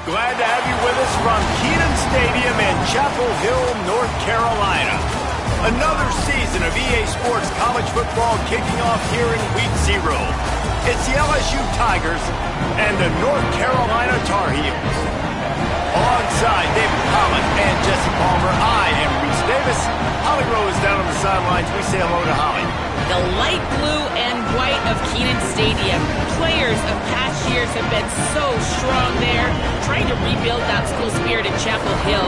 Glad to have you with us from Kenan Stadium in Chapel Hill, North Carolina. Another season of EA Sports college football kicking off here in Week 0. It's the LSU Tigers and the North Carolina Tar Heels. Alongside David Collins and Jesse Palmer, I am Reese Davis. Holly Rose down on the sidelines. We say hello to Holly. The light blue and white of Kenan Stadium. Players of past years have been so strong there, trying to rebuild that school spirit in Chapel Hill.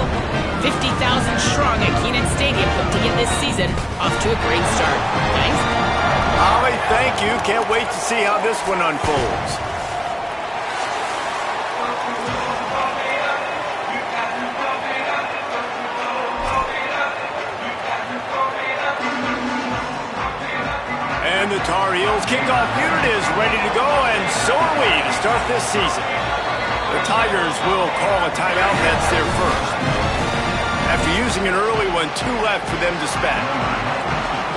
50,000 strong at Kenan Stadium hope to get this season off to a great start. Thanks. Holly, thank you. Can't wait to see how this one unfolds. And the Tar Heels kickoff unit is ready to go, and so are we to start this season. The Tigers will call a timeout. That's their first. After using an early one, 2 left for them to spend.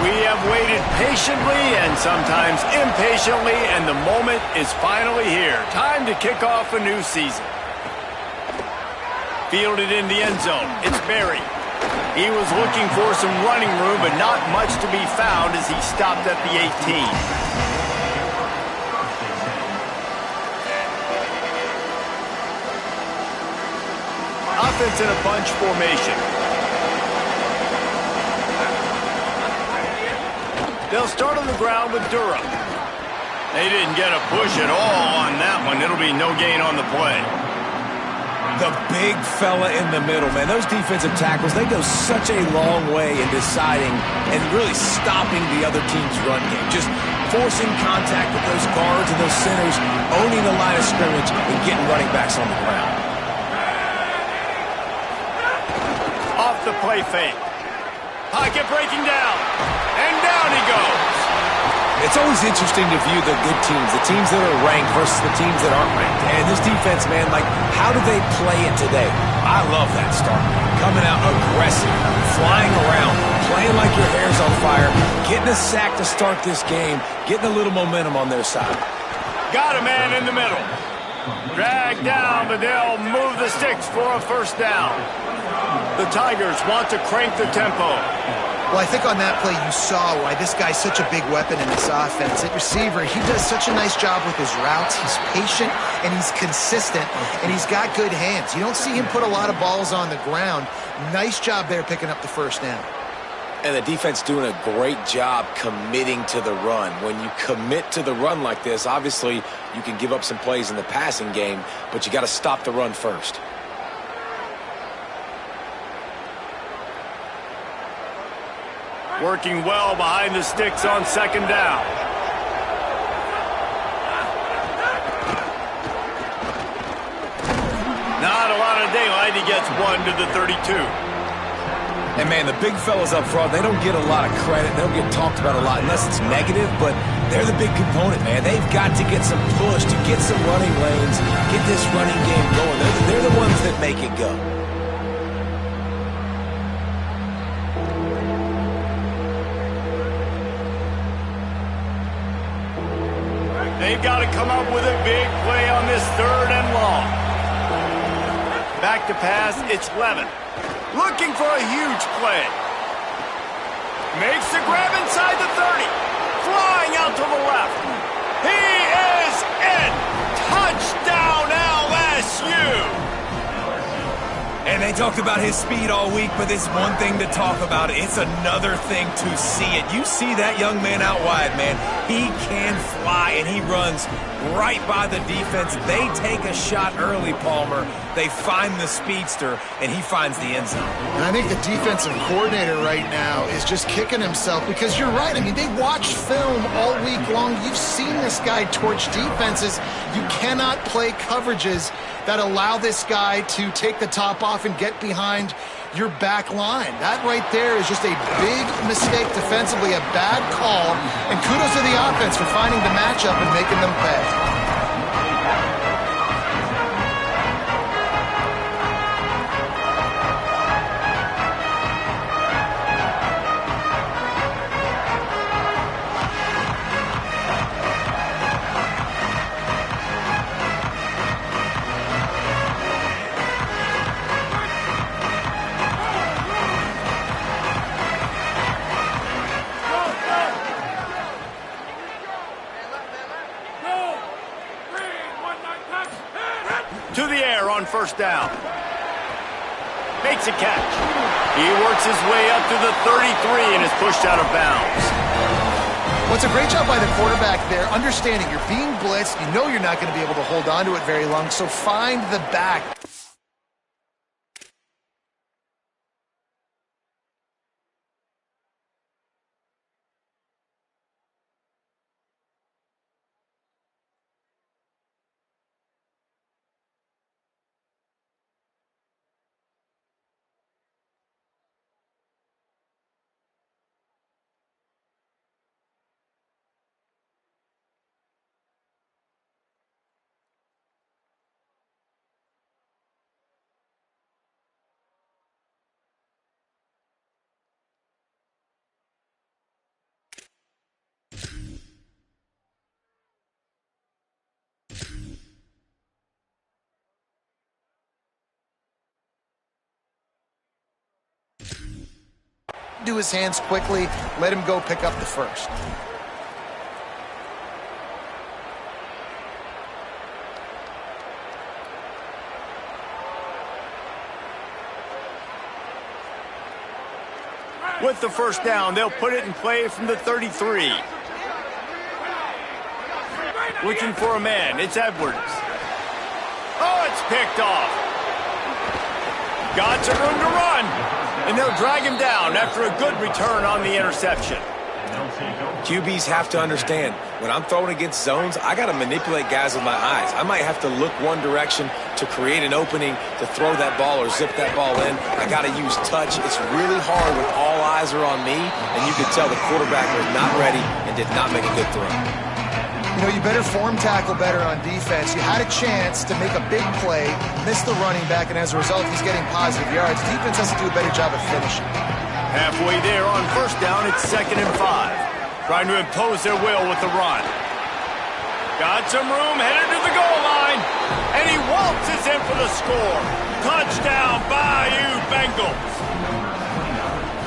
We have waited patiently and sometimes impatiently, and the moment is finally here. Time to kick off a new season. Fielded in the end zone. It's Berry. He was looking for some running room, but not much to be found as he stopped at the 18. Offense in a bunch formation. They'll start on the ground with Durham. They didn't get a push at all on that one. It'll be no gain on the play. The big fella in the middle, man. Those defensive tackles, they go such a long way in deciding and really stopping the other team's run game. Just forcing contact with those guards and those centers, owning the line of scrimmage, and getting running backs on the ground. Off the play fake. Pocket breaking down. And down he goes. It's always interesting to view the good teams, the teams that are ranked versus the teams that aren't ranked. And this defense, man, like, how do they play it today? I love that start. Coming out aggressive, flying around, playing like your hair's on fire, getting a sack to start this game, getting a little momentum on their side. Got a man in the middle. Dragged down, but they'll move the sticks for a first down. The Tigers want to crank the tempo. Well, I think on that play you saw why this guy's such a big weapon in this offense. At receiver, he does such a nice job with his routes. He's patient, and he's consistent, and he's got good hands. You don't see him put a lot of balls on the ground. Nice job there picking up the first down. And the defense doing a great job committing to the run. When you commit to the run like this, obviously you can give up some plays in the passing game, but you got to stop the run first. Working well behind the sticks on second down. Not a lot of daylight. He gets 1 to the 32. And, man, the big fellas up front, they don't get a lot of credit. They don't get talked about a lot unless it's negative, but they're the big component, man. They've got to get some push to get some running lanes, get this running game going. They're the ones that make it go. They've got to come up with a big play on this 3rd and long. Back to pass, it's Levin. Looking for a huge play. Makes the grab inside the 30. Flying out to the left. He is in. Touchdown LSU. And they talked about his speed all week, but it's one thing to talk about. It's another thing to see it. You see that young man out wide, man. He can fly, and he runs right by the defense. They take a shot early, Palmer. They find the speedster, and he finds the end zone. And I think the defensive coordinator right now is just kicking himself because you're right. I mean, they watched film all week long. You've seen this guy torch defenses. You cannot play coverages that allow this guy to take the top off and get behind your back line. That right there is just a big mistake defensively, a bad call, and kudos to the offense for finding the matchup and making them pay. to the air on first down. Makes a catch. He works his way up to the 33 and is pushed out of bounds. Well, it's a great job by the quarterback there, understanding you're being blitzed. You know you're not going to be able to hold on to it very long, so find the back. To his hands quickly, let him go pick up the first. With the first down, they'll put it in play from the 33. Looking for a man, it's Edwards. Oh, it's picked off. Got some room to run. And they'll drag him down after a good return on the interception. QBs have to understand, when I'm throwing against zones, I got to manipulate guys with my eyes. I might have to look one direction to create an opening to throw that ball or zip that ball in. I got to use touch. It's really hard when all eyes are on me, and you can tell the quarterback was not ready and did not make a good throw. You know, you better form tackle better on defense. You had a chance to make a big play, missed the running back, and as a result, he's getting positive yards. Defense has to do a better job of finishing. Halfway there on first down, it's 2nd and 5. Trying to impose their will with the run. Got some room, headed to the goal line, and he waltzes in for the score. Touchdown, Bayou Bengals.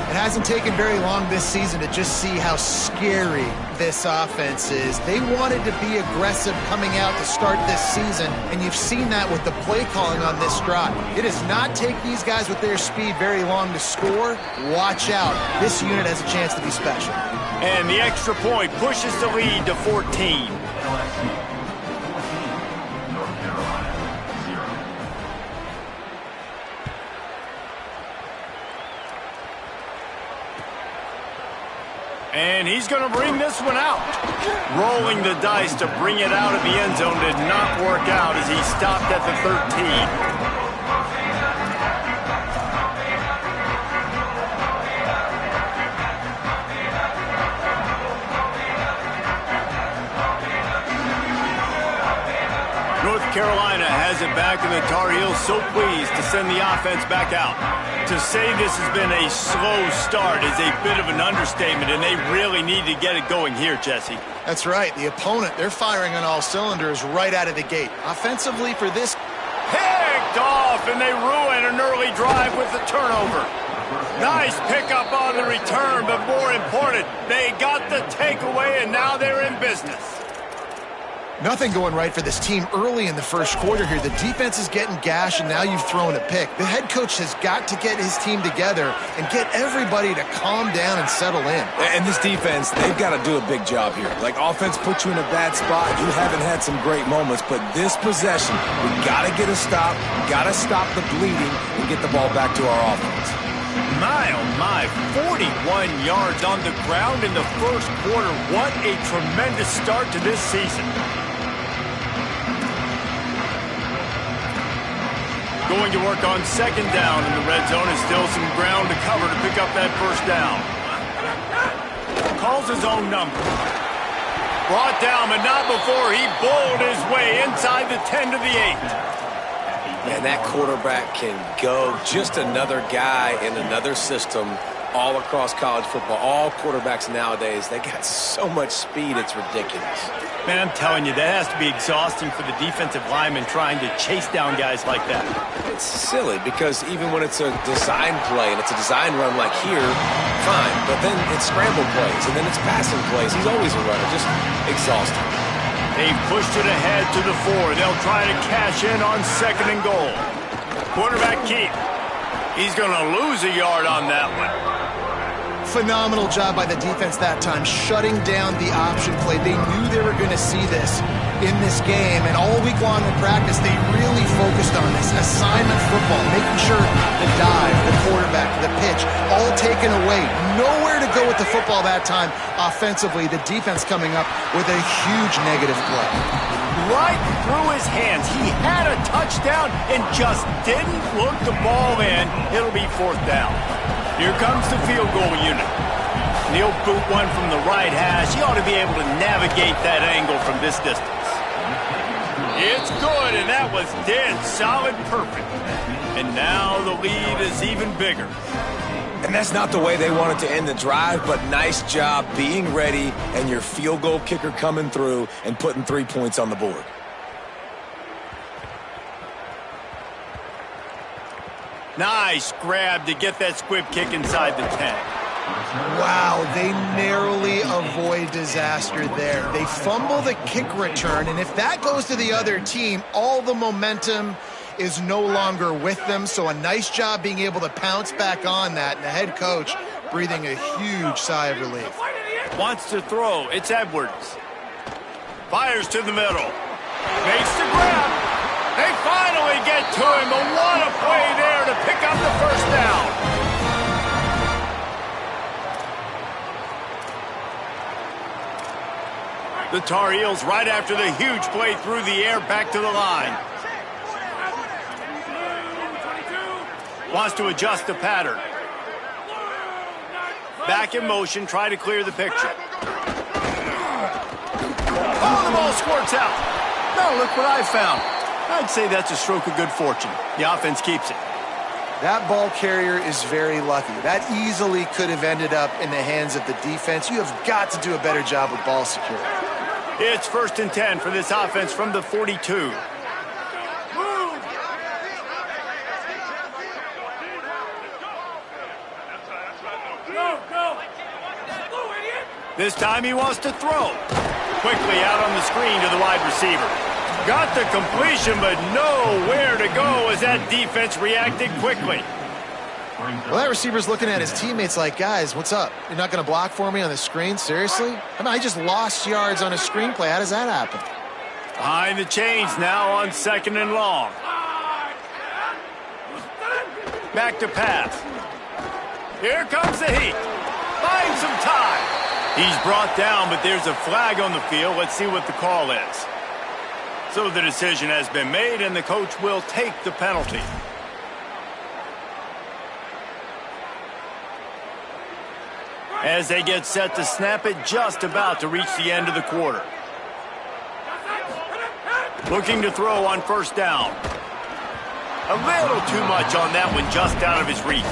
It hasn't taken very long this season to just see how scary this offense is. They wanted to be aggressive coming out to start this season, and you've seen that with the play calling on this drive. It does not take these guys with their speed very long to score. Watch out. This unit has a chance to be special. And the extra point pushes the lead to 14. And he's going to bring this one out. Rolling the dice to bring it out of the end zone did not work out as he stopped at the 13. North Carolina has it back, and the Tar Heels so pleased to send the offense back out. To say this has been a slow start is a bit of an understatement, and they really need to get it going here, Jesse. That's right. The opponent, they're firing on all cylinders right out of the gate. Offensively for this... Picked off, and they ruin an early drive with the turnover. Nice pickup on the return, but more important, they got the takeaway, and now they're in business. Nothing going right for this team early in the first quarter here. The defense is getting gashed, and now you've thrown a pick. The head coach has got to get his team together and get everybody to calm down and settle in. And this defense, they've got to do a big job here. Like, offense puts you in a bad spot. You haven't had some great moments, but this possession, we got to get a stop, got to stop the bleeding, and get the ball back to our offense. My, oh my, 41 yards on the ground in the first quarter. What a tremendous start to this season. Going to work on second down in the red zone, is still some ground to cover to pick up that first down. Calls his own number. Brought down, but not before he bowled his way inside the 10 to the 8. And that quarterback can go. Just another guy in another system all across college football. All quarterbacks nowadays, they got so much speed, it's ridiculous. Man, I'm telling you, that has to be exhausting for the defensive lineman trying to chase down guys like that. It's silly because even when it's a design play and it's a design run like here, fine. But then it's scramble plays and then it's passing plays. He's always a runner, just exhausting. They've pushed it ahead to the 4. They'll try to cash in on 2nd and goal. Quarterback keep. He's going to lose a yard on that one. Phenomenal job by the defense that time, shutting down the option play. They knew they were going to see this in this game, and all week long in practice, they really focused on this. Assignment football, making sure the dive, the quarterback, the pitch, all taken away. Nowhere to go with the football that time offensively. The defense coming up with a huge negative play. Right through his hands. He had a touchdown and just didn't look the ball in. It'll be 4th down. Here comes the field goal unit. And he'll boot one from the right hash. He ought to be able to navigate that angle from this distance. It's good, and that was dead solid perfect. And now the lead is even bigger. And that's not the way they wanted to end the drive, but nice job being ready and your field goal kicker coming through and putting 3 points on the board. Nice grab to get that squib kick inside the 10. Wow, they narrowly avoid disaster there. They fumble the kick return, and if that goes to the other team, all the momentum is no longer with them. So a nice job being able to pounce back on that, and the head coach breathing a huge sigh of relief. Wants to throw. It's Edwards. Fires to the middle. Makes the grab. They finally get to him, but what a play there to pick up the 1st down. The Tar Heels right after the huge play through the air back to the line. Wants to adjust the pattern. Back in motion, try to clear the picture. Oh, the ball squirts out. Now look what I found. I'd say that's a stroke of good fortune. The offense keeps it. That ball carrier is very lucky. That easily could have ended up in the hands of the defense. You have got to do a better job with ball security. It's 1st and 10 for this offense from the 42. This time he wants to throw. Quickly out on the screen to the wide receiver. Got the completion, but nowhere to go as that defense reacted quickly. Well, that receiver's looking at his teammates like, guys, what's up? You're not going to block for me on the screen? Seriously? I mean, I just lost yards on a screenplay. How does that happen? Behind the chains now on 2nd and long. Back to pass. Here comes the heat. Finds some time. He's brought down, but there's a flag on the field. Let's see what the call is. So the decision has been made, and the coach will take the penalty. As they get set to snap it, just about to reach the end of the quarter. Looking to throw on 1st down. A little too much on that one, just out of his reach.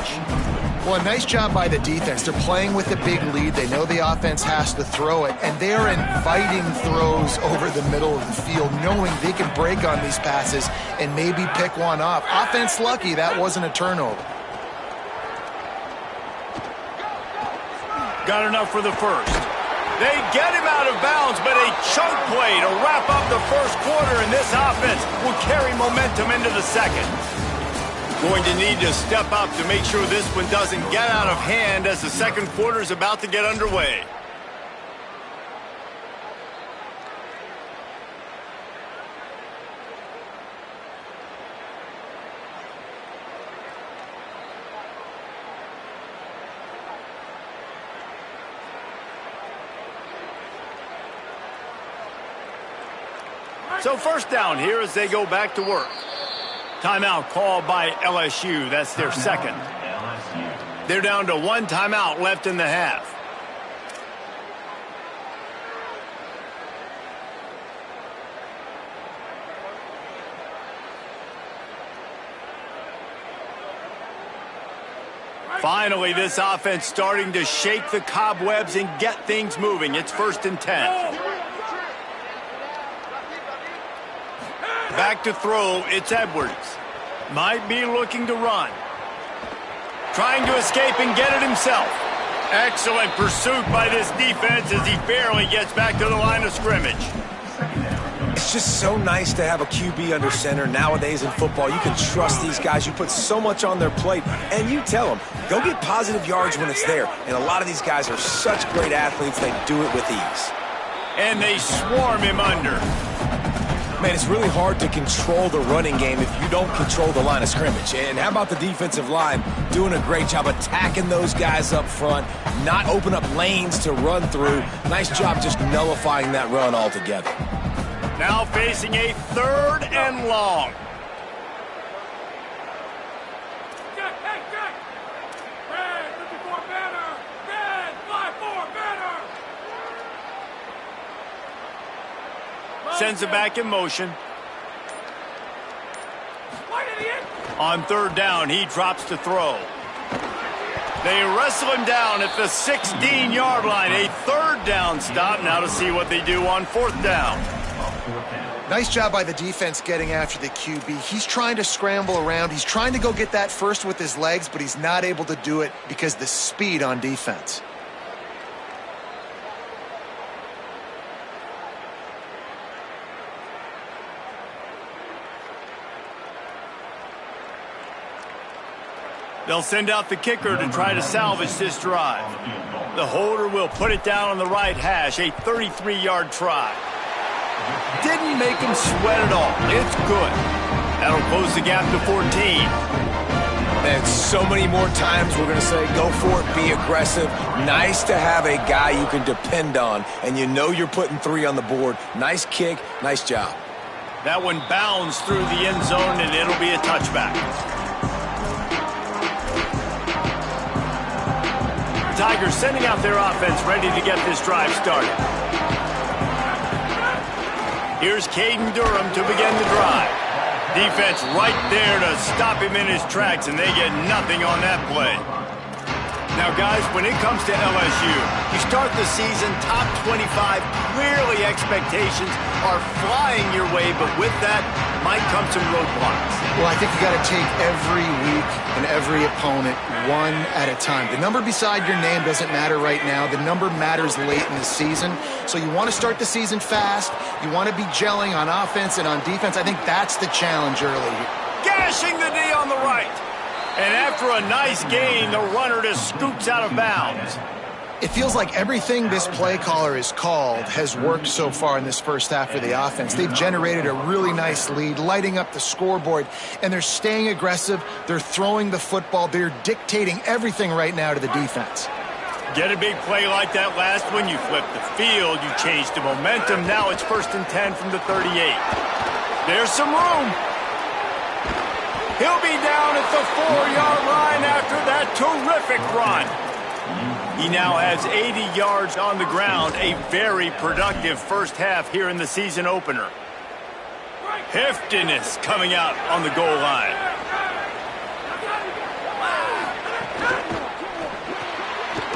Well, a nice job by the defense. They're playing with a big lead. They know the offense has to throw it, and they are inviting throws over the middle of the field, knowing they can break on these passes and maybe pick one off. Offense lucky that wasn't a turnover. Got enough for the 1st. They get him out of bounds, but a choke play to wrap up the 1st quarter, and this offense will carry momentum into the 2nd. Going to need to step up to make sure this one doesn't get out of hand as the 2nd quarter is about to get underway. So 1st down here as they go back to work. Timeout called by LSU. That's their 2nd. They're down to 1 timeout left in the half. Finally, this offense starting to shake the cobwebs and get things moving. It's 1st and 10. Back to throw, it's Edwards. Might be looking to run. Trying to escape and get it himself. Excellent pursuit by this defense as he barely gets back to the line of scrimmage. just so nice to have a QB under center. Nowadays in football, you can trust these guys. You put so much on their plate, and you tell them, go get positive yards when it's there. And a lot of these guys are such great athletes, they do it with ease. And they swarm him under. Man, it's really hard to control the running game if you don't control the line of scrimmage. And how about the defensive line doing a great job attacking those guys up front, not open up lanes to run through. Nice job just nullifying that run altogether. Now facing a 3rd and long. Sends it back in motion. On 3rd down, he drops to throw. They wrestle him down at the 16-yard line. A 3rd down stop. Now to see what they do on 4th down. Nice job by the defense getting after the QB. He's trying to scramble around. He's trying to go get that first with his legs, but he's not able to do it because of the speed on defense. They'll send out the kicker to try to salvage this drive. The holder will put it down on the right hash, a 33-yard try. Didn't make him sweat at all. It's good. That'll close the gap to 14. And so many more times we're going to say, go for it, be aggressive. Nice to have a guy you can depend on, and you know you're putting 3 on the board. Nice kick, nice job. That one bounds through the end zone, and it'll be a touchback. Tigers sending out their offense ready to get this drive started. Here's Caden Durham to begin the drive. Defense right there to stop him in his tracks, and they get nothing on that play. Now, guys, when it comes to LSU, you start the season top 25. Clearly, expectations are flying your way, but with that might come some roadblocks. Well, I think you got to take every week and every opponent one at a time. The number beside your name doesn't matter right now. The number matters late in the season. So you want to start the season fast. You want to be gelling on offense and on defense. I think that's the challenge early. Gashing the D on the right. And after a nice gain, the runner just scoops out of bounds. It feels like everything this play caller has called has worked so far in this first half for the offense. They've generated a really nice lead, lighting up the scoreboard, and they're staying aggressive. They're throwing the football. They're dictating everything right now to the defense. Get a big play like that last one, you flip the field, you change the momentum. Now it's 1st and 10 from the 38. There's some room. He'll be down at the 4-yard line after that terrific run. He now has 80 yards on the ground, a very productive first half here in the season opener. Heftiness coming out on the goal line.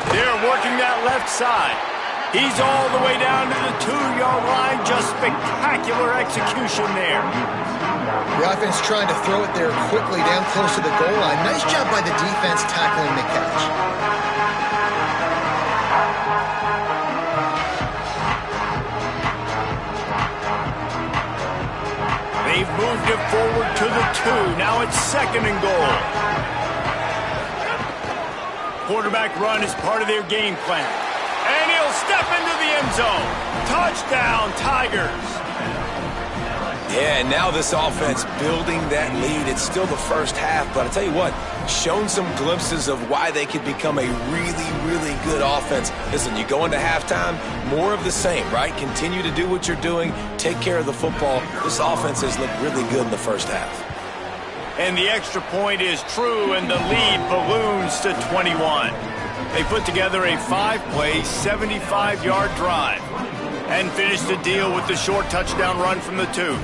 They're working that left side. He's all the way down to the 2-yard line. Just spectacular execution there. The offense trying to throw it there quickly down close to the goal line. Nice job by the defense tackling the catch. They've moved it forward to the 2. Now it's 2nd and goal. Quarterback run is part of their game plan. And he'll step into the end zone. Touchdown, Tigers. Yeah, and now this offense building that lead. It's still the first half, but I'll tell you what, shown some glimpses of why they could become a really, really good offense. Listen, you go into halftime, more of the same, right? Continue to do what you're doing, take care of the football. This offense has looked really good in the first half. And the extra point is true, and the lead balloons to 21. They put together a 5-play, 75-yard drive and finished the deal with the short touchdown run from the 2.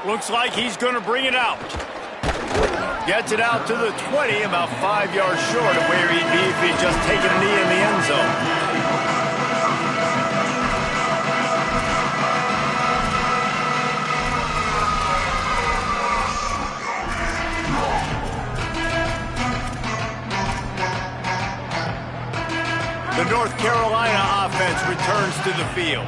Looks like he's going to bring it out. Gets it out to the 20, about 5 yards short of where he'd be if he'd just taken a knee in the end zone. Carolina offense returns to the field.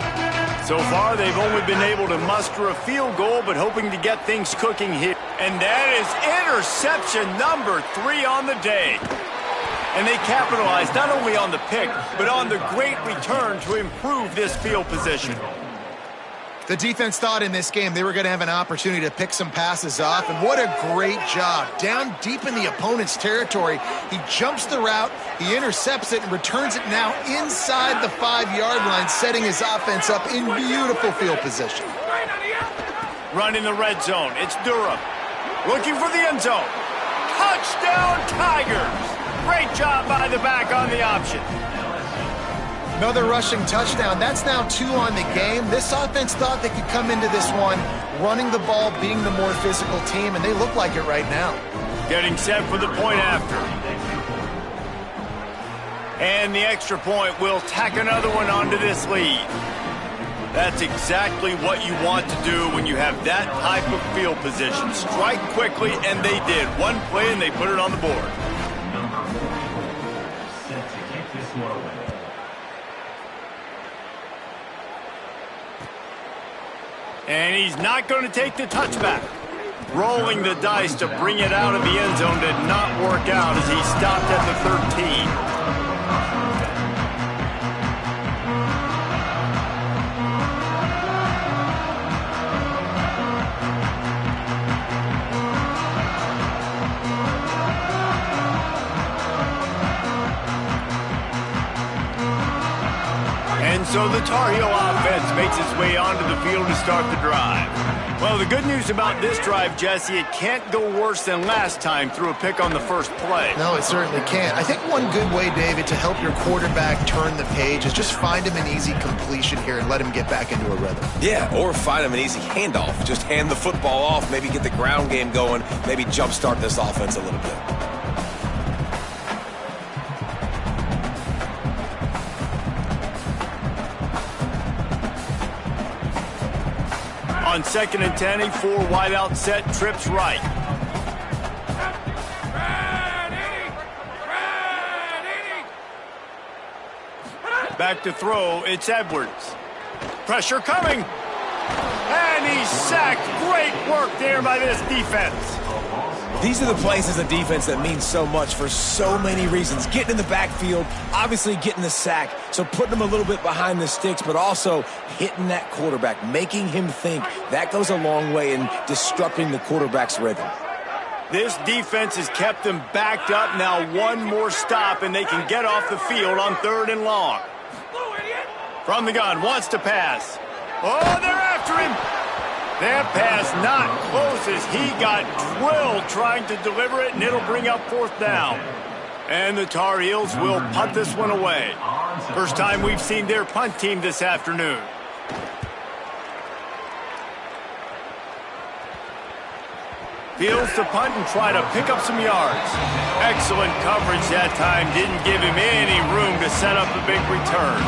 So far, they've only been able to muster a field goal, but hoping to get things cooking here. And that is interception number 3 on the day. And they capitalized not only on the pick, but on the great return to improve this field position. The defense thought in this game they were going to have an opportunity to pick some passes off, and what a great job. Down deep in the opponent's territory, he jumps the route, he intercepts it, and returns it now inside the 5-yard line, setting his offense up in beautiful field position. Running the red zone, it's Durham. Looking for the end zone. Touchdown, Tigers! Great job by the back on the option. Another rushing touchdown. That's now 2 on the game. This offense thought they could come into this one running the ball, being the more physical team, and they look like it right now. Getting set for the point after. And the extra point will tack another one onto this lead. That's exactly what you want to do when you have that type of field position. Strike quickly, and they did. One play, and they put it on the board. And he's not going to take the touchback. Rolling the dice to bring it out of the end zone did not work out as he stopped at the 13. And so the Tar Heel offense makes its way onto the field to start the drive. Well, the good news about this drive, Jesse, it can't go worse than last time through a pick on the first play. No, it certainly can't. I think one good way, David, to help your quarterback turn the page is just find him an easy completion here and let him get back into a rhythm. Yeah, or find him an easy handoff. Just hand the football off, maybe get the ground game going, maybe jumpstart this offense a little bit. On 2nd and 10, a 4 wide out set, trips right. Back to throw, it's Edwards. Pressure coming. And he's sacked. Great work there by this defense. These are the plays as a defense that mean so much for so many reasons. Getting in the backfield, obviously getting the sack, so putting him a little bit behind the sticks, but also hitting that quarterback, making him think. That goes a long way in disrupting the quarterback's rhythm. This defense has kept them backed up. Now one more stop, and they can get off the field on 3rd and long. From the gun, wants to pass. Oh, they're after him. That pass not close as he got drilled trying to deliver it, and it'll bring up 4th down. And the Tar Heels will punt this one away. First time we've seen their punt team this afternoon. Fields to punt and try to pick up some yards. Excellent coverage that time. Didn't give him any room to set up a big return.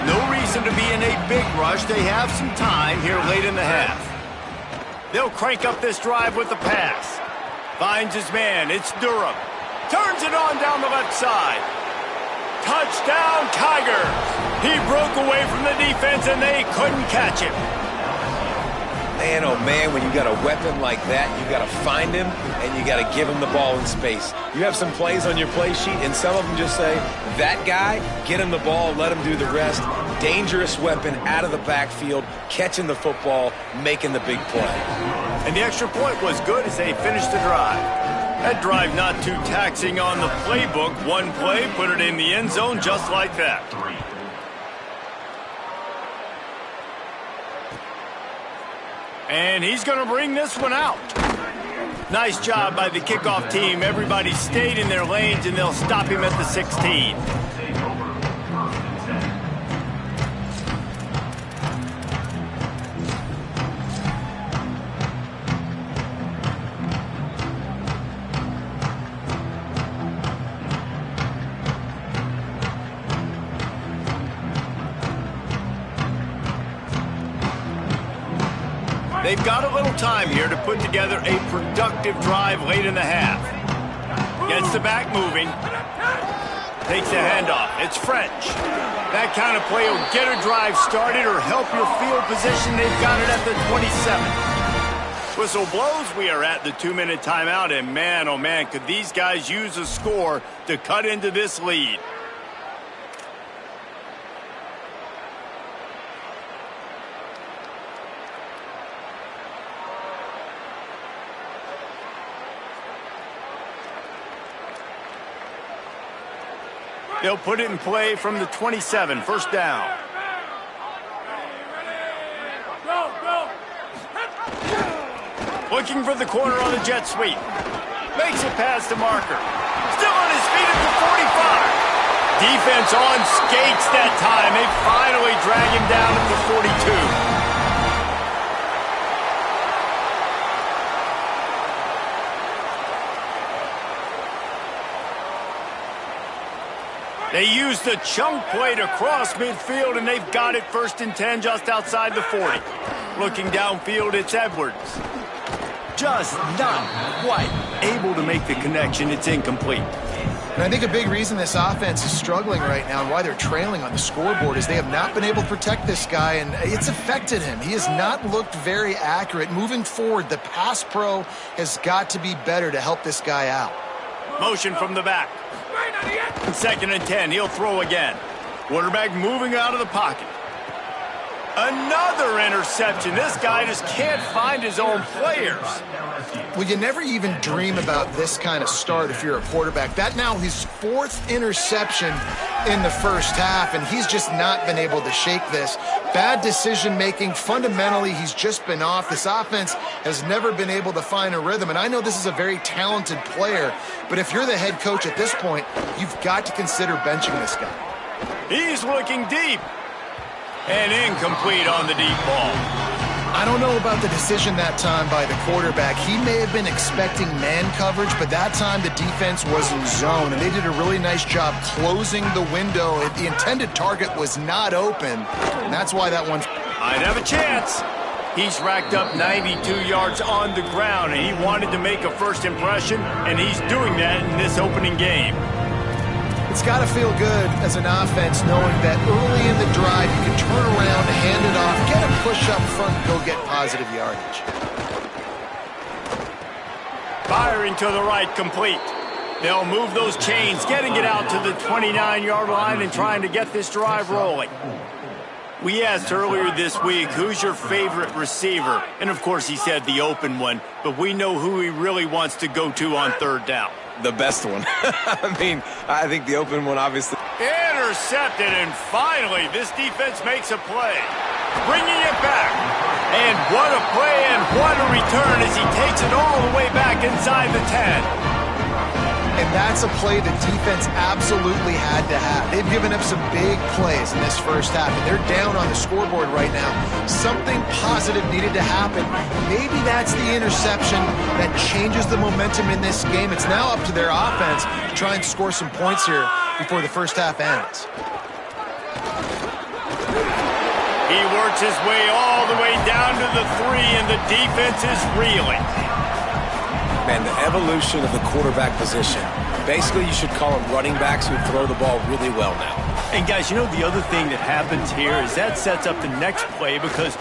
No reason to be in a big rush. They have some time here late in the half. They'll crank up this drive with the pass. Finds his man. It's Durham. Turns it on down the left side. Touchdown, Tigers. He broke away from the defense, and they couldn't catch him. Man, oh man, when you got a weapon like that, you got to find him, and you got to give him the ball in space. You have some plays on your play sheet, and some of them just say, that guy, get him the ball, let him do the rest. Dangerous weapon out of the backfield, catching the football, making the big play. And the extra point was good as they finished the drive. That drive not too taxing on the playbook. One play, put it in the end zone just like that. And he's going to bring this one out. Nice job by the kickoff team. Everybody stayed in their lanes, and they'll stop him at the 16. They've got a little time here to put together a productive drive late in the half. Gets the back moving. Takes the handoff. It's French. That kind of play will get a drive started or help your field position. They've got it at the 27. Whistle blows. We are at the 2-minute timeout, and man, oh man, could these guys use a score to cut into this lead. They'll put it in play from the 27, first down. Looking for the corner on the jet sweep. Makes it past the marker. Still on his feet at the 45. Defense on skates that time. They finally drag him down at the 42. They used the chunk play to cross midfield, and they've got it 1st and 10 just outside the 40. Looking downfield, it's Edwards. Just not quite able to make the connection. It's incomplete. And I think a big reason this offense is struggling right now and why they're trailing on the scoreboard is they have not been able to protect this guy, and it's affected him. He has not looked very accurate. Moving forward, the pass pro has got to be better to help this guy out. Motion from the back. 2nd and 10. He'll throw again. Quarterback moving out of the pocket. Another interception. This guy just can't find his own players. Well, you never even dream about this kind of start if you're a quarterback. That now his 4th interception in the first half, and he's just not been able to shake this. Bad decision-making. Fundamentally, he's just been off. This offense has never been able to find a rhythm, and I know this is a very talented player, but if you're the head coach at this point, you've got to consider benching this guy. He's looking deep. And incomplete on the deep ball. I don't know about the decision that time by the quarterback. He may have been expecting man coverage, but that time the defense was in zone, and they did a really nice job closing the window. The intended target was not open, and that's why that one might have a chance. He's racked up 92 yards on the ground, and he wanted to make a first impression, and he's doing that in this opening game. It's got to feel good as an offense knowing that early in the drive you can turn around, hand it off, get a push up front, and go get positive yardage. Firing to the right, complete. They'll move those chains, getting it out to the 29-yard line and trying to get this drive rolling. We asked earlier this week, who's your favorite receiver? And, of course, he said the open one, but we know who he really wants to go to on 3rd down. The best one. I mean, I think the open one, obviously. Intercepted, and finally, this defense makes a play. Bringing it back. And what a play and what a return as he takes it all the way back inside the 10. And that's a play the defense absolutely had to have. They've given up some big plays in this first half, and they're down on the scoreboard right now. Something positive needed to happen. Maybe that's the interception that changes the momentum in this game. It's now up to their offense to try and score some points here before the first half ends. He works his way all the way down to the 3, and the defense is reeling. Man, the evolution of the quarterback position. Basically, you should call them running backs who throw the ball really well now. And, guys, you know the other thing that happens here is that sets up the next play because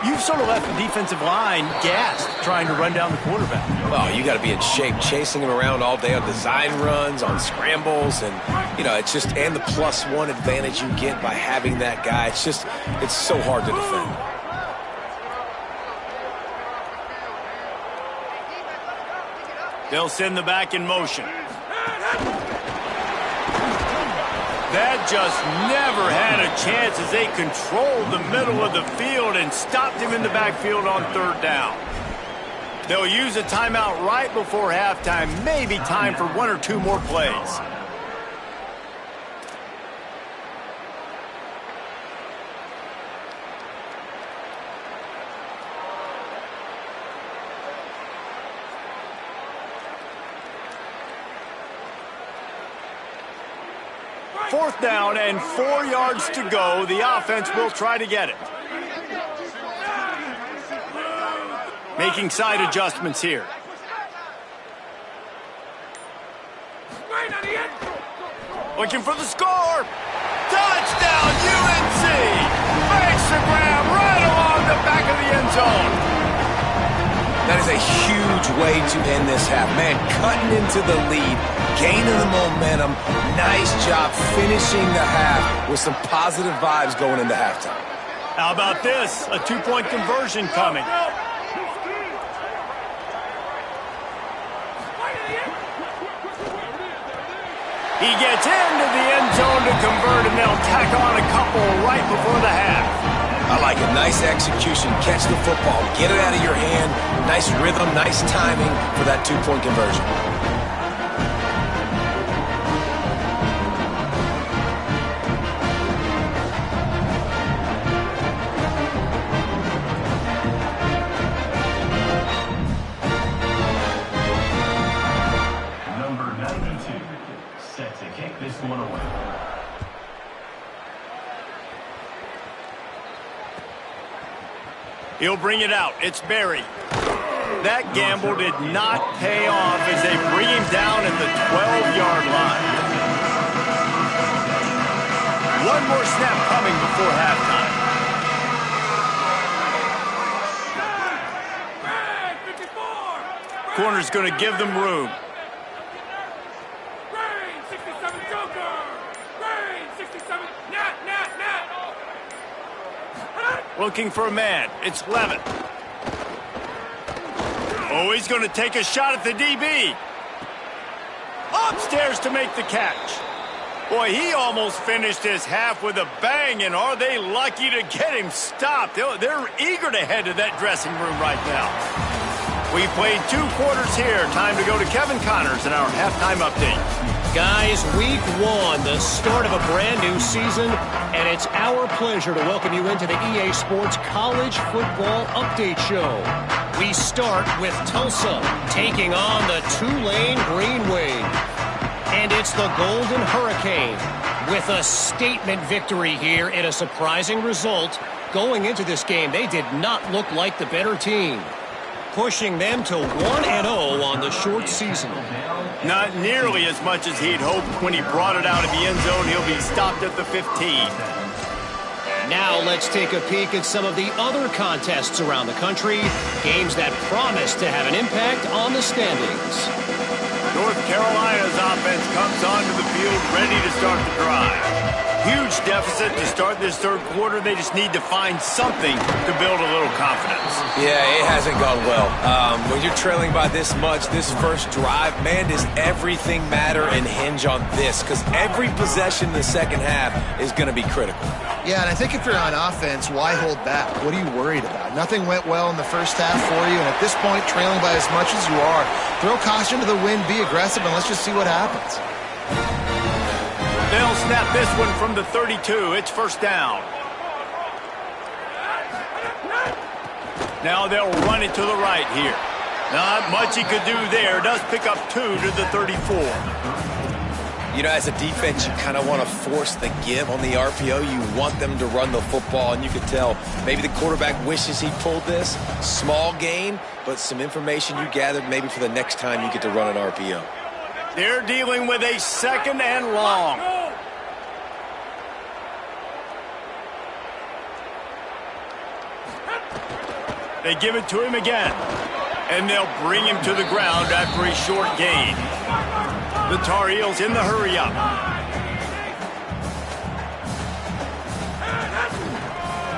you've sort of left the defensive line gassed trying to run down the quarterback. Well, you got to be in shape, chasing him around all day on design runs, on scrambles, and, you know, it's just, and the +1 advantage you get by having that guy. It's just, it's so hard to defend. They'll send the back in motion. That just never had a chance as they controlled the middle of the field and stopped him in the backfield on 3rd down. They'll use a timeout right before halftime, maybe time for 1 or 2 more plays. Fourth down and 4 yards to go. The offense will try to get it. Making side adjustments here. Looking for the score. Touchdown, a grab right along the back of the end zone. That is a huge way to end this half. Man, cutting into the lead, gaining the momentum. Nice job finishing the half with some positive vibes going into halftime. How about this? A two-point conversion coming. He gets into the end zone to convert, and they'll tack on a couple right before the half. I like it. Nice execution. Catch the football. Get it out of your hand. Nice rhythm, nice timing for that two-point conversion. He'll bring it out. It's Berry. That gamble did not pay off as they bring him down at the 12-yard line. One more snap coming before halftime. Corner's going to give them room. Looking for a man. It's Levitt. Oh, he's going to take a shot at the DB. Upstairs to make the catch. Boy, he almost finished his half with a bang, and are they lucky to get him stopped? They're eager to head to that dressing room right now. We played 2 quarters here. Time to go to Kevin Connors in our halftime update. Guys, week 1, the start of a brand new season, and it's our pleasure to welcome you into the EA Sports College Football Update Show. We start with Tulsa taking on the Tulane Green Wave. And it's the Golden Hurricane with a statement victory here in a surprising result. Going into this game, they did not look like the better team, pushing them to 1-0 on the short season. Not nearly as much as he'd hoped. When he brought it out of the end zone, he'll be stopped at the 15. Now let's take a peek at some of the other contests around the country, games that promise to have an impact on the standings. North Carolina's offense comes onto the field ready to start the drive. Huge deficit to start this third quarter. They just need to find something to build a little confidence. Yeah, it hasn't gone well. When you're trailing by this much, this first drive, man, does everything matter and hinge on this? Because every possession in the second half is going to be critical. Yeah, and I think if you're on offense, why hold back? What are you worried about? Nothing went well in the first half for you, and at this point, trailing by as much as you are, throw caution to the wind, be aggressive, and let's just see what happens. They'll snap this one from the 32. It's first down. Now they'll run it to the right here. Not much he could do there. Does pick up 2 to the 34. You know, as a defense, you kind of want to force the give on the RPO. You want them to run the football, and you can tell maybe the quarterback wishes he pulled this. Small gain, but some information you gathered maybe for the next time you get to run an RPO. They're dealing with a second and long. They give it to him again, and they'll bring him to the ground after a short gain. The Tar Heels in the hurry-up.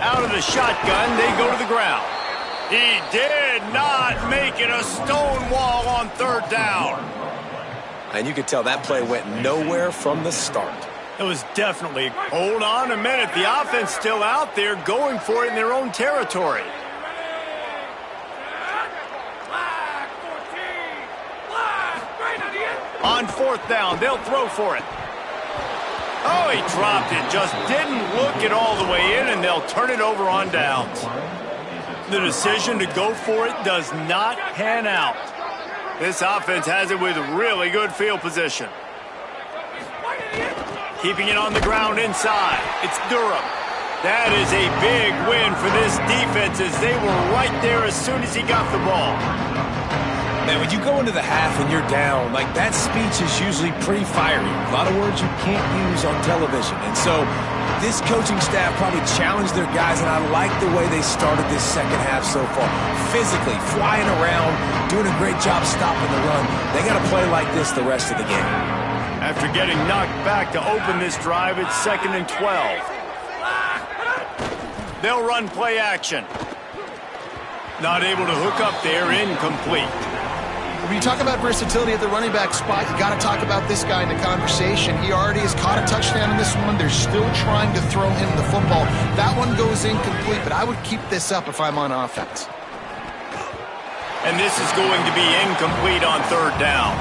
Out of the shotgun, they go to the ground. He did not make it a stone wall on third down. And you could tell that play went nowhere from the start. It was definitely, hold on a minute, the offense still out there going for it in their own territory. On fourth down, they'll throw for it. Oh, he dropped it, just didn't look it all the way in, and they'll turn it over on downs. The decision to go for it does not pan out. This offense has it with really good field position. Keeping it on the ground inside. It's Durham. That is a big win for this defense as they were right there as soon as he got the ball. Man, when you go into the half and you're down, that speech is usually pretty fiery. A lot of words you can't use on television. And so This coaching staff probably challenged their guys, and I like the way they started this second half so far. Physically, flying around, doing a great job stopping the run. They got to play like this the rest of the game. After getting knocked back to open this drive, it's 2nd and 12. They'll run play action. Not able to hook up there, incomplete. When you talk about versatility at the running back spot, you got to talk about this guy in the conversation. He already has caught a touchdown in this one. They're still trying to throw him the football. That one goes incomplete, but I would keep this up if I'm on offense. And this is going to be incomplete on 3rd down.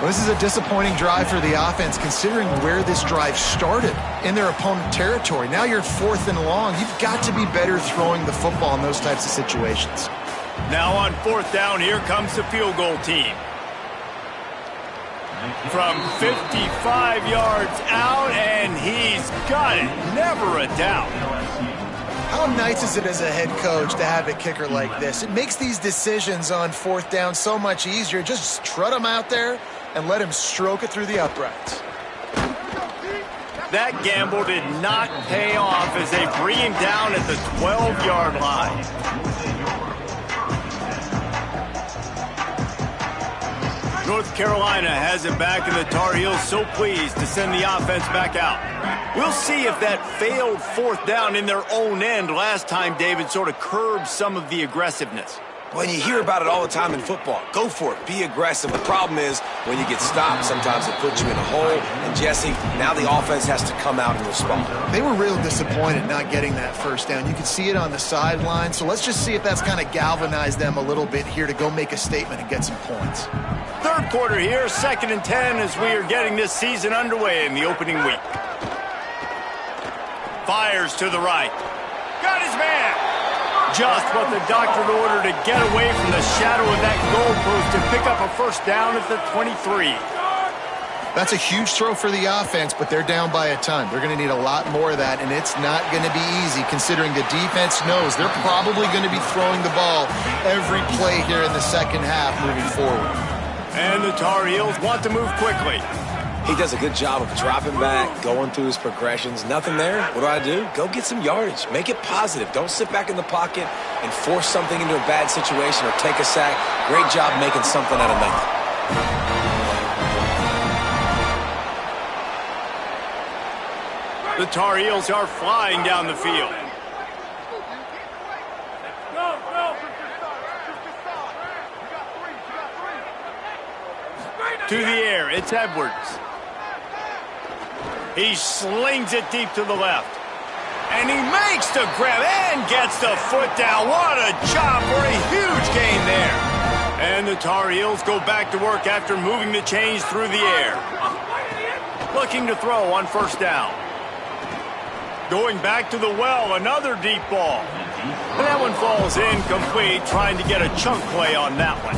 Well, this is a disappointing drive for the offense, considering where this drive started in their opponent territory. Now you're 4th and long. You've got to be better throwing the football in those types of situations. Now on 4th down, here comes the field goal team. From 55 yards out, and he's got it. Never a doubt. How nice is it as a head coach to have a kicker like this? It makes these decisions on 4th down so much easier. Just trot him out there and let him stroke it through the uprights. That gamble did not pay off as they bring him down at the 12-yard line. North Carolina has it back, and the Tar Heels so pleased to send the offense back out. We'll see if that failed 4th down in their own end last time, David, sort of curbed some of the aggressiveness. When you hear about it all the time in football, go for it, be aggressive. The problem is when you get stopped, sometimes it puts you in a hole. And Jesse, now the offense has to come out and respond. They were real disappointed not getting that 1st down. You can see it on the sideline. So let's just see if that's kind of galvanized them a little bit here to go make a statement and get some points. 3rd quarter here, 2nd and 10 as we are getting this season underway in the opening week. Fires to the right. Got his man. Just what the doctor ordered to get away from the shadow of that goalpost and pick up a 1st down at the 23. That's a huge throw for the offense, but they're down by a ton. They're going to need a lot more of that, and it's not going to be easy considering the defense knows they're probably going to be throwing the ball every play here in the second half moving forward. And the Tar Heels want to move quickly. He does a good job of dropping back, going through his progressions. Nothing there. What do? Go get some yardage. Make it positive. Don't sit back in the pocket and force something into a bad situation or take a sack. Great job making something out of nothing. The Tar Heels are flying down the field. To the air, it's Edwards. He slings it deep to the left. And he makes the grab and gets the foot down. What a job for a huge gain there. And the Tar Heels go back to work after moving the chains through the air. Looking to throw on 1st down. Going back to the well, another deep ball. And that one falls incomplete, trying to get a chunk play on that one.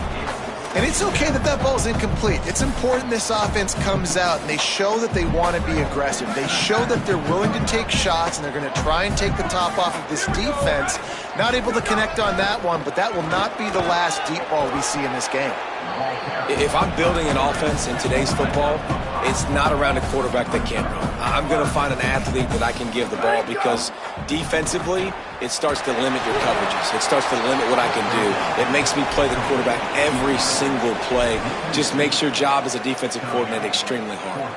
And it's okay that that ball's incomplete. It's important this offense comes out and they show that they want to be aggressive. They show that they're willing to take shots and they're going to try and take the top off of this defense. Not able to connect on that one, but that will not be the last deep ball we see in this game. If I'm building an offense in today's football, it's not around a quarterback that can't run. I'm going to find an athlete that I can give the ball because defensively, it starts to limit your coverages. It starts to limit what I can do. It makes me play the quarterback every single play. Just makes your job as a defensive coordinator extremely hard.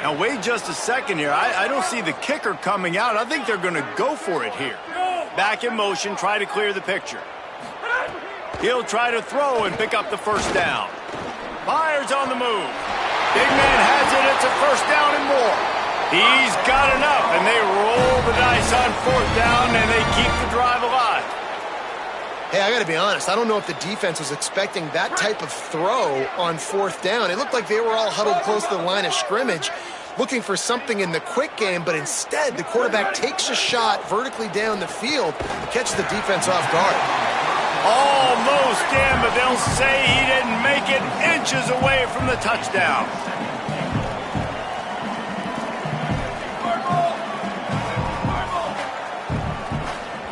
Now, wait just a second here. I don't see the kicker coming out. I think they're going to go for it here. Back in motion, try to clear the picture. He'll try to throw and pick up the 1st down. Fires on the move. Big man has it. It's a 1st down and more. He's got enough, and they roll the dice on 4th down, and they keep the drive alive. Hey, I got to be honest. I don't know if the defense was expecting that type of throw on 4th down. It looked like they were all huddled close to the line of scrimmage, looking for something in the quick game, but instead the quarterback takes a shot vertically down the field and catches the defense off guard. Almost in, but they'll say he didn't make it, inches away from the touchdown.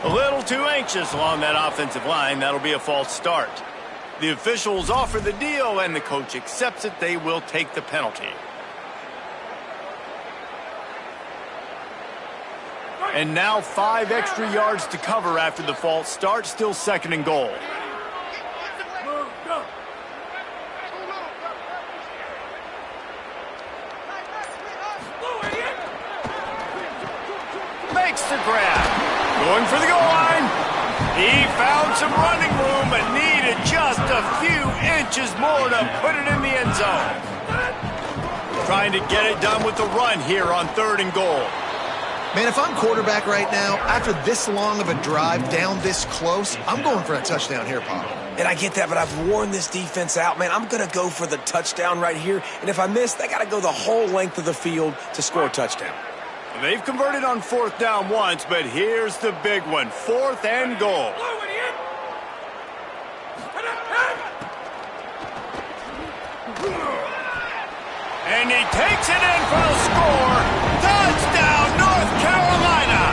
A little too anxious along that offensive line. That'll be a false start. The officials offer the deal, and the coach accepts it. They will take the penalty. And now 5 extra yards to cover after the false start. Still 2nd and goal. Makes the grab. Going for the goal line. He found some running room but needed just a few inches more to put it in the end zone. Trying to get it done with the run here on 3rd and goal. Man, if I'm quarterback right now, after this long of a drive down this close, I'm going for a touchdown here, Pop. And I get that, but I've worn this defense out, man. I'm going to go for the touchdown right here. And if I miss, they got to go the whole length of the field to score a touchdown. They've converted on 4th down once, but here's the big one. 4th and goal. And he takes it in for the score. Touchdown, North Carolina.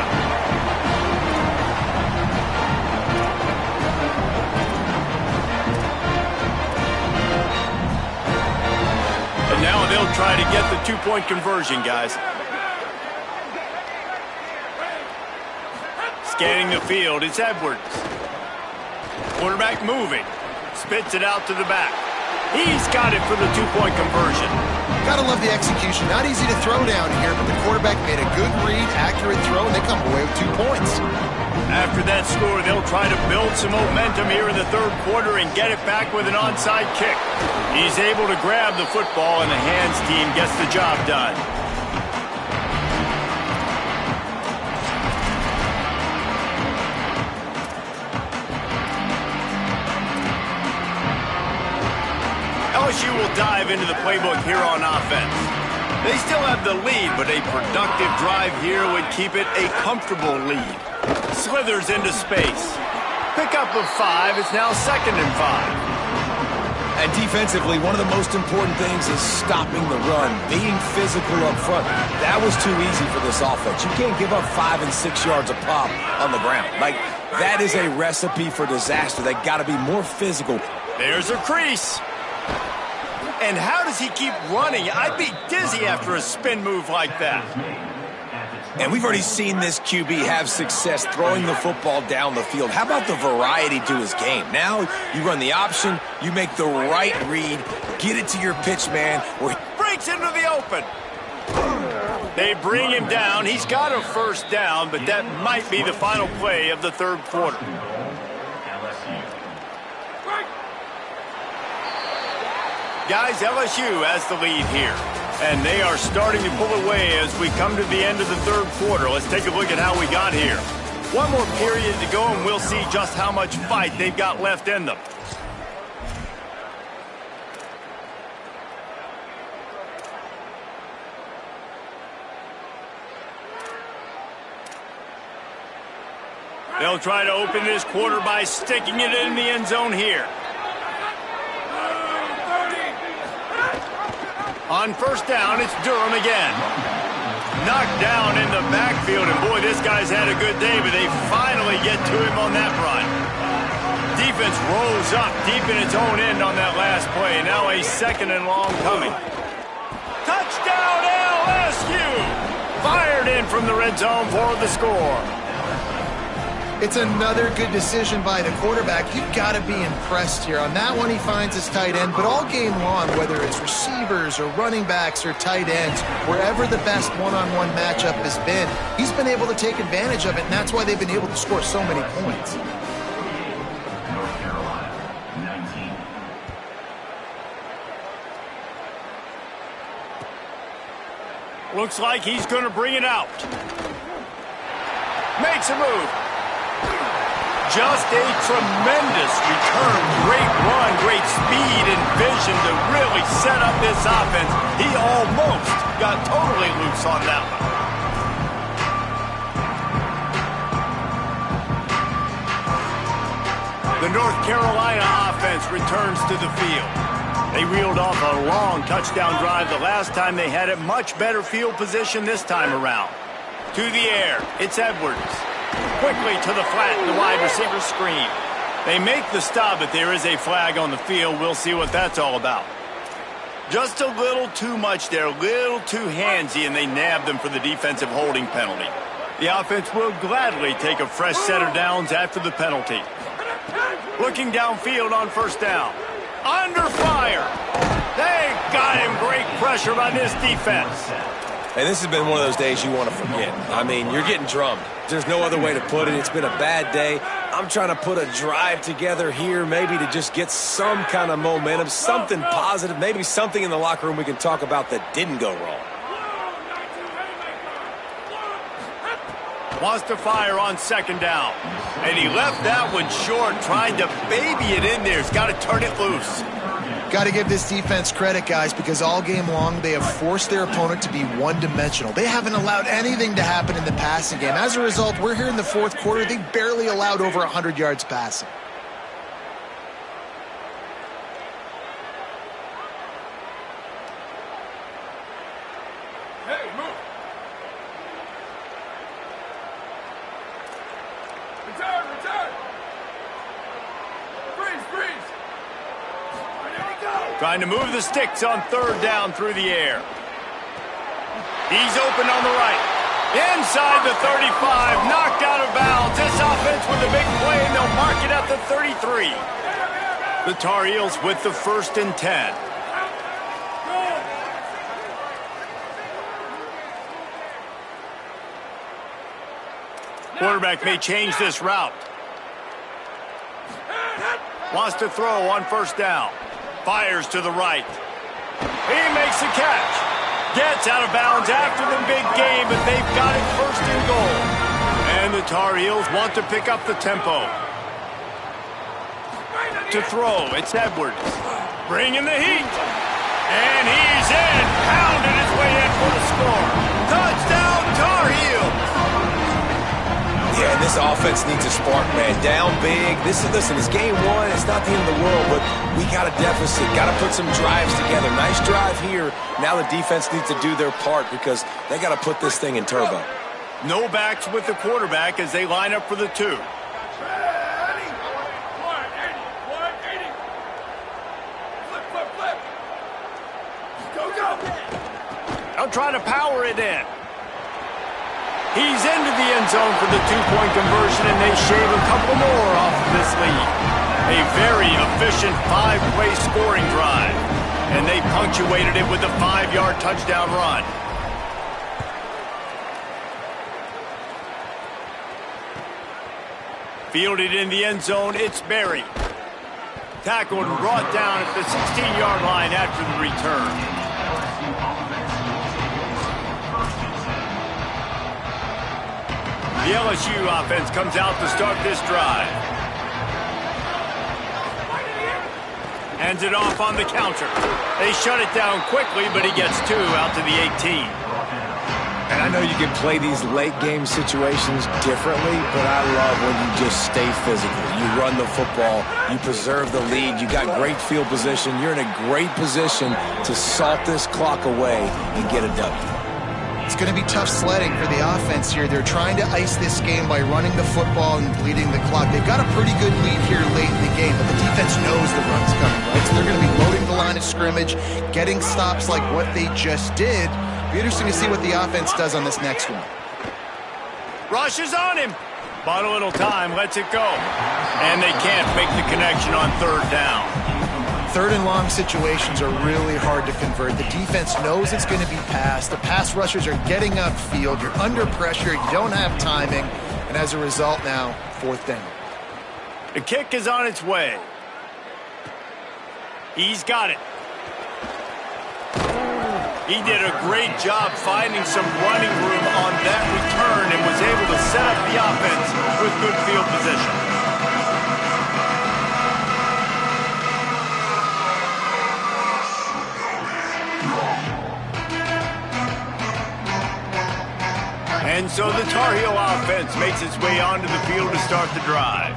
And now they'll try to get the 2-point conversion, guys. Scanning the field, it's Edwards. Quarterback moving. Spits it out to the back. He's got it for the 2-point conversion. Gotta love the execution. Not easy to throw down here, but the quarterback made a good read, accurate throw, and they come away with 2 points. After that score, they'll try to build some momentum here in the 3rd quarter and get it back with an onside kick. He's able to grab the football, and the hands team gets the job done. LSU will dive into the playbook here on offense. They still have the lead, but a productive drive here would keep it a comfortable lead. Slithers into space. Pickup of 5. It's now 2nd and 5. And defensively, one of the most important things is stopping the run, being physical up front. That was too easy for this offense. You can't give up 5 and 6 yards a pop on the ground. Like, that is a recipe for disaster. They got to be more physical. There's a crease. And how does he keep running? I'd be dizzy after a spin move like that. And we've already seen this QB have success throwing the football down the field. How about the variety to his game? Now you run the option, you make the right read, get it to your pitch man. Breaks into the open. They bring him down. He's got a 1st down, but that might be the final play of the 3rd quarter. Guys, LSU has the lead here, and they are starting to pull away as we come to the end of the 3rd quarter. Let's take a look at how we got here. One more period to go, and we'll see just how much fight they've got left in them. They'll try to open this quarter by sticking it in the end zone here. On 1st down, it's Durham again. Knocked down in the backfield, and boy, this guy's had a good day, but they finally get to him on that run. Defense rolls up deep in its own end on that last play. Now a 2nd and long coming. Touchdown, LSU! Fired in from the red zone for the score. It's another good decision by the quarterback. You've got to be impressed here. On that one, he finds his tight end, but all game long, whether it's receivers or running backs or tight ends, wherever the best one-on-one matchup has been, he's been able to take advantage of it, and that's why they've been able to score so many points. North Carolina, 19. Looks like he's going to bring it out. Makes a move. Just a tremendous return. Great run, great speed and vision to really set up this offense. He almost got totally loose on that one. The North Carolina offense returns to the field. They reeled off a long touchdown drive the last time they had it. Much better field position this time around. To the air, it's Edwards. Quickly to the flat, the wide receiver screen. They make the stop, but there is a flag on the field. We'll see what that's all about. Just a little too much there, a little too handsy, and they nabbed them for the defensive holding penalty. The offense will gladly take a fresh set of downs after the penalty. Looking downfield on first down. Under fire. They got him. Great pressure by this defense. Hey, this has been one of those days you want to forget. I mean, you're getting drummed. There's no other way to put it. It's been a bad day. I'm trying to put a drive together here, maybe to just get some kind of momentum, something positive, maybe something in the locker room we can talk about that didn't go wrong. Wants to fire on second down. And he left that one short, trying to baby it in there. He's got to turn it loose. Got to give this defense credit, guys, because all game long they have forced their opponent to be one-dimensional. They haven't allowed anything to happen in the passing game. As a result, we're here in the fourth quarter. They barely allowed over 100 yards passing. Hey, move. Return. Freeze. Trying to move the sticks on third down through the air. He's open on the right. Inside the 35, knocked out of bounds. This offense with a big play, and they'll mark it at the 33. The Tar Heels with the 1st and 10. Quarterback may change this route. Wants to throw on first down. Fires to the right. He makes the catch. Gets out of bounds after the big game, but they've got it 1st and goal. And the Tar Heels want to pick up the tempo. To throw, it's Edwards. Bringing the heat. And he's in. Pounded his way in for the score. Touchdown, Tar Heels. Yeah, and this offense needs a spark, man. Down big. Listen, it's game one. It's not the end of the world, but we got a deficit. Got to put some drives together. Nice drive here. Now the defense needs to do their part because they got to put this thing in turbo. No backs with the quarterback as they line up for the 2. Flip. Go. They'll try to power it in. He's into the end zone for the 2-point conversion, and they shave a couple more off of this lead. A very efficient 5-play scoring drive. And they punctuated it with a 5-yard touchdown run. Fielded in the end zone, it's Berry. Tackled and brought down at the 16-yard line after the return. The LSU offense comes out to start this drive. Hands it off on the counter. They shut it down quickly, but he gets 2 out to the 18. And I know you can play these late game situations differently, but I love when you just stay physical. You run the football, you preserve the lead, you got great field position. You're in a great position to salt this clock away and get a W. It's going to be tough sledding for the offense here. They're trying to ice this game by running the football and bleeding the clock. They've got a pretty good lead here late in the game, but the defense knows the run's coming, right? So they're going to be loading the line of scrimmage, getting stops like what they just did. It'll be interesting to see what the offense does on this next one. Rushes on him. Bought a little time, lets it go. And they can't make the connection on third down. 3rd and long situations are really hard to convert. The defense knows it's going to be passed. The pass rushers are getting upfield. You're under pressure. You don't have timing. And as a result now, 4th down. The kick is on its way. He's got it. He did a great job finding some running room on that return and was able to set up the offense with good field position. And so the Tar Heel offense makes its way onto the field to start the drive.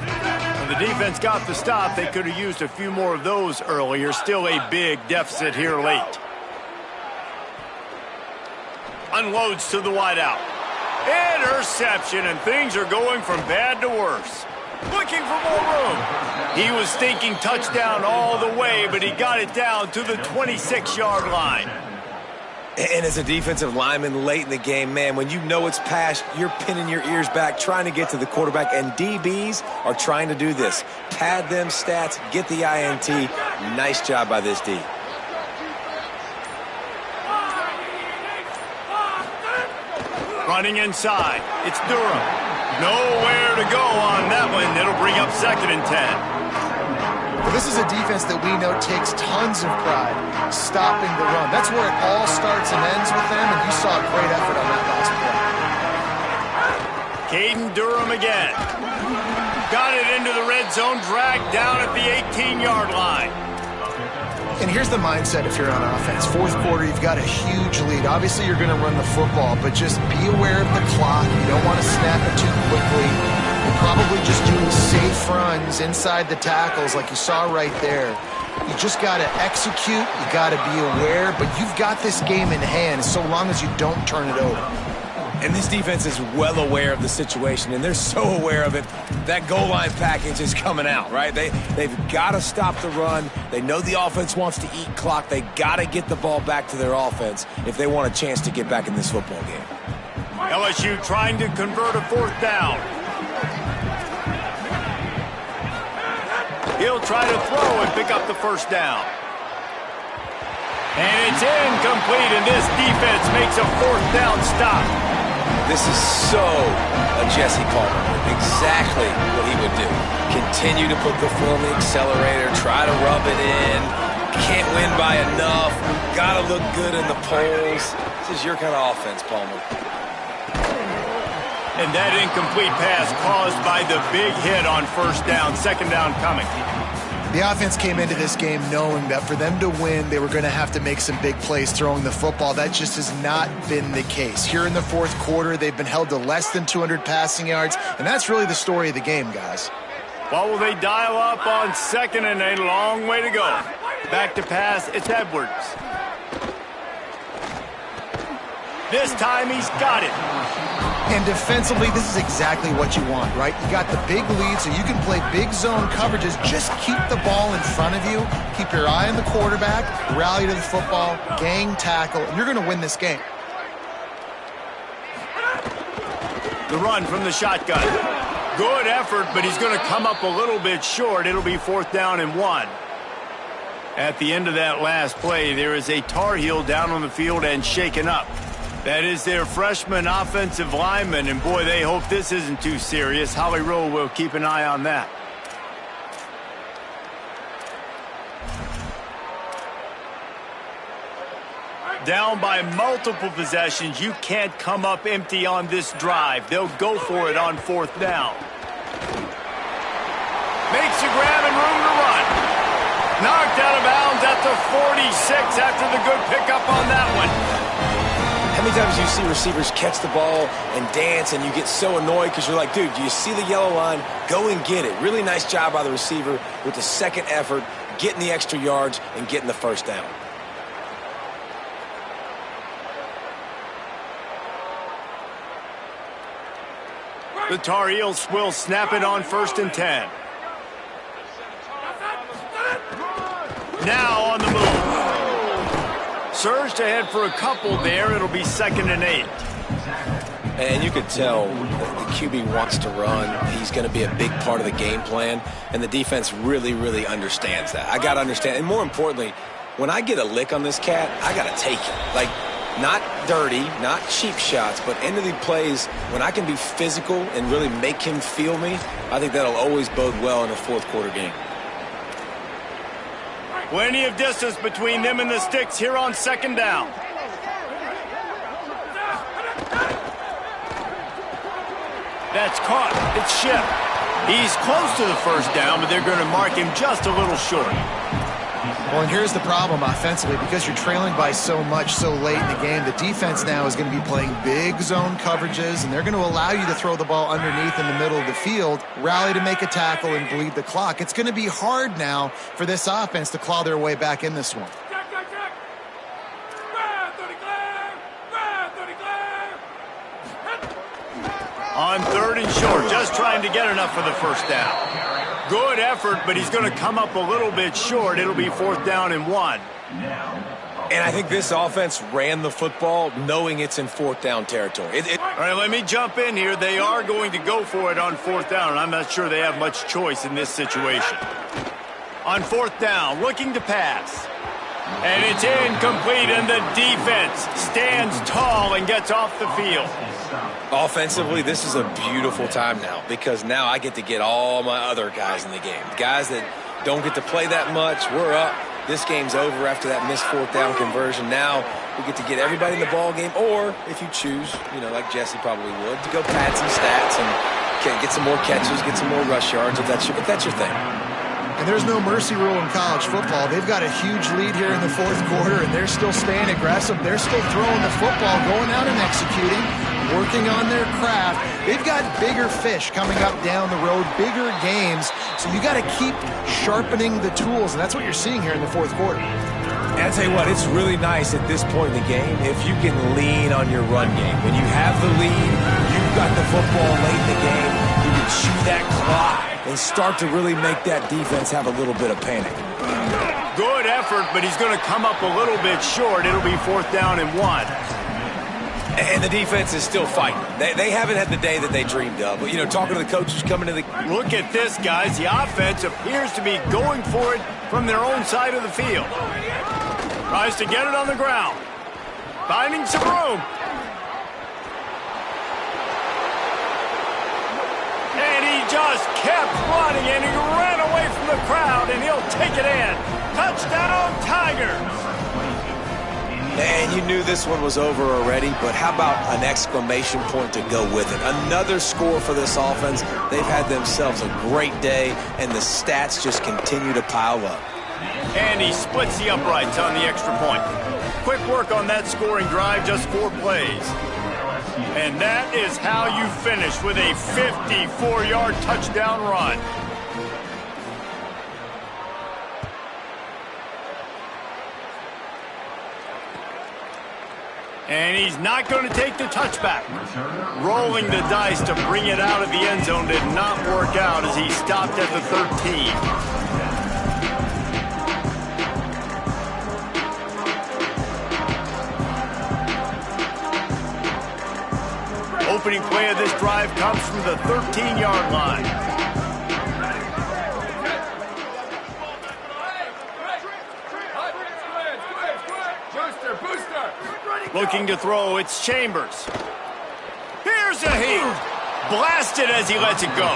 When the defense got the stop, they could have used a few more of those earlier. Still a big deficit here late. Unloads to the wideout. Interception, and things are going from bad to worse. Looking for more room. He was thinking touchdown all the way, but he got it down to the 26-yard line. And as a defensive lineman late in the game, man, when you know it's past, you're pinning your ears back, trying to get to the quarterback, and DBs are trying to do this. Pad them stats, get the INT. Nice job by this D. Running inside. It's Durham. Nowhere to go on that one. It'll bring up 2nd and 10. Well, this is a defense that we know takes tons of pride stopping the run. That's where it all starts and ends with them, and you saw a great effort on that last play. Caden Durham again. Got it into the red zone, dragged down at the 18-yard line. And here's the mindset if you're on offense. Fourth quarter, you've got a huge lead. Obviously, you're going to run the football, but just be aware of the clock. You don't want to snap it too quickly. You're probably just doing safe runs inside the tackles like you saw right there. You just got to execute. You got to be aware, but you've got this game in hand so long as you don't turn it over. And this defense is well aware of the situation, and they're so aware of it. That goal line package is coming out, right? They've got to stop the run. They know the offense wants to eat clock. They got to get the ball back to their offense if they want a chance to get back in this football game. LSU trying to convert a 4th down. He'll try to throw and pick up the 1st down. And it's incomplete, and this defense makes a 4th down stop. This is so a Jesse Palmer. Exactly what he would do. Continue to put the foot on the accelerator, try to rub it in. Can't win by enough. Got to look good in the polls. This is your kind of offense, Palmer. And that incomplete pass caused by the big hit on 1st down. 2nd down coming. The offense came into this game knowing that for them to win, they were going to have to make some big plays throwing the football. That just has not been the case. Here in the 4th quarter, they've been held to less than 200 passing yards, and that's really the story of the game, guys. Well, will they dial up on 2nd and a long way to go? Back to pass, it's Edwards. This time he's got it. And defensively, this is exactly what you want, right? You got the big lead, so you can play big zone coverages. Just keep the ball in front of you. Keep your eye on the quarterback, rally to the football, gang tackle, and you're going to win this game. The run from the shotgun. Good effort, but he's going to come up a little bit short. It'll be 4th down and 1. At the end of that last play, there is a Tar Heel down on the field and shaken up. That is their freshman offensive lineman, and boy, they hope this isn't too serious. Holly Rowe will keep an eye on that. Down by multiple possessions, you can't come up empty on this drive. They'll go for it on 4th down. Makes a grab and room to run. Knocked out of bounds at the 46 after the good pickup on that one. How many times do you see receivers catch the ball and dance and you get so annoyed because you're like, dude, do you see the yellow line? Go and get it. Really nice job by the receiver with the 2nd effort, getting the extra yards and getting the 1st down. The Tar Heels will snap it on 1st and 10. Now on the move. Surged ahead for a couple there. It'll be 2nd and 8. And you could tell the QB wants to run. He's going to be a big part of the game plan. And the defense really, really understands that. I got to understand. And more importantly, when I get a lick on this cat, I got to take it. Like, not dirty, not cheap shots, but end of the plays, when I can be physical and really make him feel me, I think that'll always bode well in a 4th quarter game. Plenty of distance between them and the sticks here on 2nd down. That's caught. It's Shipp. He's close to the 1st down, but they're going to mark him just a little short. Well, and here's the problem offensively. Because you're trailing by so much so late in the game, the defense now is going to be playing big zone coverages, and they're going to allow you to throw the ball underneath in the middle of the field, rally to make a tackle, and bleed the clock. It's going to be hard now for this offense to claw their way back in this one. On 3rd and short, just trying to get enough for the 1st down. Good effort, but he's going to come up a little bit short. It'll be 4th down and 1. And I think this offense ran the football knowing it's in fourth down territory. All right, let me jump in here. They are going to go for it on fourth down, and I'm not sure they have much choice in this situation. On fourth down, looking to pass. And it's incomplete, and the defense stands tall and gets off the field. Offensively, this is a beautiful time now because now I get to get all my other guys in the game. Guys that don't get to play that much, we're up. This game's over after that missed fourth down conversion. Now we get to get everybody in the ball game, or if you choose, like Jesse probably would, to go pad some stats and get some more catches, get some more rush yards if that's your thing. And there's no mercy rule in college football. They've got a huge lead here in the fourth quarter, and they're still staying aggressive. They're still throwing the football, going out and executing, working on their craft. They've got bigger fish coming up down the road, bigger games. So you got to keep sharpening the tools, and that's what you're seeing here in the fourth quarter. And I tell you what, it's really nice at this point in the game if you can lean on your run game. When you have the lead, you've got the football late in the game, you can chew that clock and start to really make that defense have a little bit of panic. Good effort, but he's going to come up a little bit short. It'll be fourth down and 1. And the defense is still fighting. They haven't had the day that they dreamed of. But, talking to the coaches coming to the... Look at this, guys. The offense appears to be going for it from their own side of the field. Tries to get it on the ground. Finding some room. And he just kept running, and he ran away from the crowd, and he'll take it in. Touchdown, Tigers! And you knew this one was over already, but how about an exclamation point to go with it? Another score for this offense. They've had themselves a great day, and the stats just continue to pile up. And he splits the uprights on the extra point. Quick work on that scoring drive, just 4 plays. And that is how you finish with a 54-yard touchdown run. And he's not going to take the touchback. Rolling the dice to bring it out of the end zone did not work out as he stopped at the 13. Opening play of this drive comes from the 13-yard line. Looking to throw, it's Chambers. Here's a heat. Blasted as he lets it go.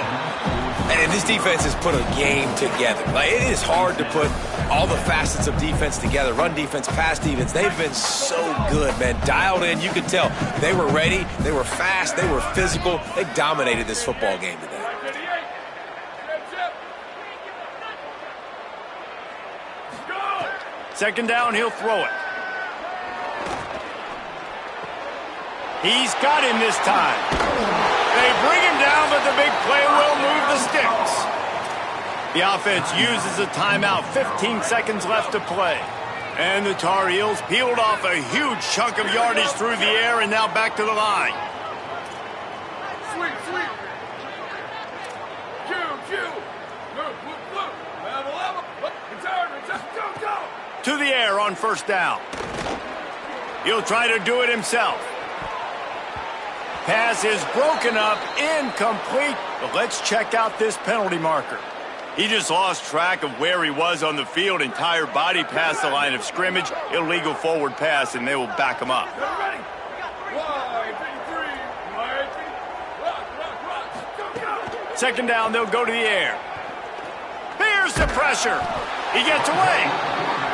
And this defense has put a game together. It is hard to put all the facets of defense together. Run defense, pass defense. They've been so good, man. Dialed in. You could tell they were ready. They were fast. They were physical. They dominated this football game today. Second down, he'll throw it. He's got him this time. They bring him down, but the big play will move the sticks. The offense uses a timeout. 15 seconds left to play. And the Tar Heels peeled off a huge chunk of yardage through the air and now back to the line. Sweep. Go. To the air on first down. He'll try to do it himself. Pass is broken up, incomplete. But let's check out this penalty marker. He just lost track of where he was on the field. Entire body past the line of scrimmage. Illegal forward pass, and they will back him up. Second down, they'll go to the air. Here's the pressure. He gets away.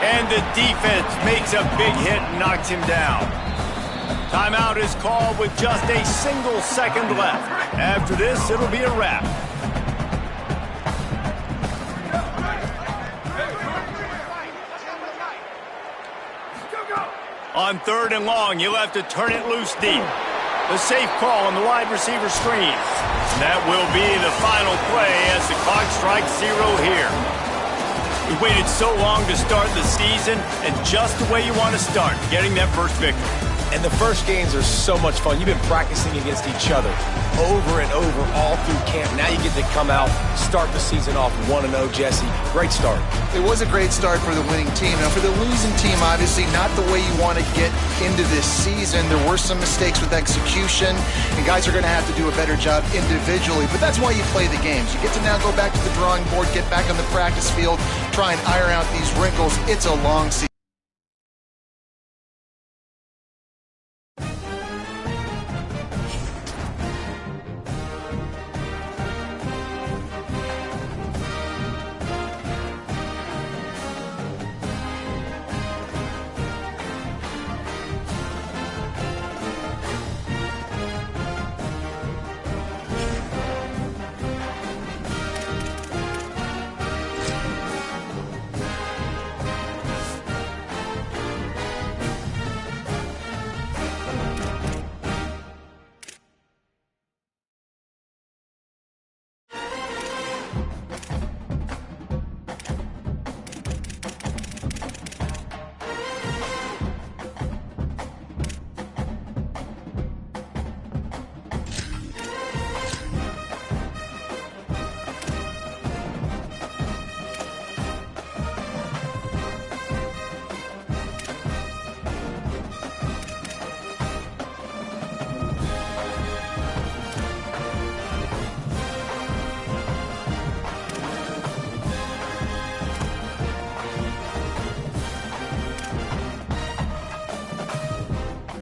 And the defense makes a big hit and knocks him down. Timeout is called with just a single second left. After this, it'll be a wrap. On third and long, you'll have to turn it loose deep. The safe call on the wide receiver screen. That will be the final play as the clock strikes 0 here. We waited so long to start the season, and just the way you want to start, getting that first victory. And the first games are so much fun. You've been practicing against each other over and over all through camp. Now you get to come out, start the season off 1-0, Jesse. Great start. It was a great start for the winning team. Now, for the losing team, obviously not the way you want to get into this season. There were some mistakes with execution, and guys are going to have to do a better job individually. But that's why you play the games. You get to now go back to the drawing board, get back on the practice field, try and iron out these wrinkles. It's a long season.